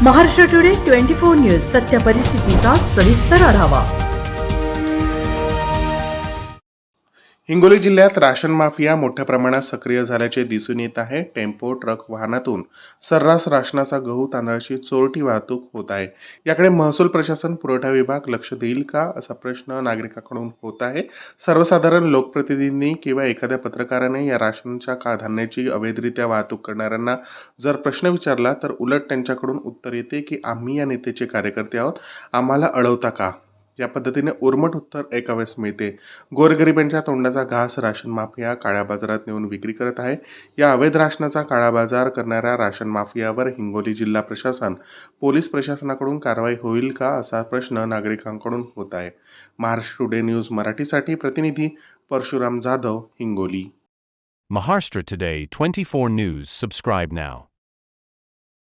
Maharashtra today 24 news सत्य परिस्थितीचा सविस्तर आढावा. हिंगोली जिल्ह्यात राशन माफिया मोठ्या प्रमाणात सक्रिय झाल्याचे दिसून येत आहे. टेम्पो ट्रक वाहनातून सर्रास राशनाचा गहू तांदळाची चोरटी वाहतूक होत आहे. याकडे महसूल प्रशासन पुरवठा विभाग लक्ष देईल का असा प्रश्न नागरिकांकडून होत आहे. सर्वसाधारण लोकप्रतिनिधींनी किंवा एखाद्या पत्रकाराने या राशनच्या धान्याची अवैधरित्या वाहतूक करणाऱ्यांना जर प्रश्न विचारला तर उलट त्यांच्याकडून उत्तर येते की आम्ही या नेत्याचे कार्यकर्ते आहोत, आम्हाला अडवता का. या पद्धतीने उर्मट उत्तर ऐकावेस मिळते. गोरगरिबांच्या तोंडाचा घास राशन माफिया काळ्या बाजारात नेऊन विक्री करत आहे. या अवैध राशनाचा काळा बाजार करणाऱ्या राशन माफियावर हिंगोली जिल्हा प्रशासन, पोलीस प्रशासनाकडून कारवाई होईल का असा प्रश्न नागरिकांकडून होत आहे. महाराष्ट्र टुडे न्यूज मराठीसाठी प्रतिनिधी Parshuram Jadhav, Hingoli. Maharashtra Today 24 News. Subscribe now.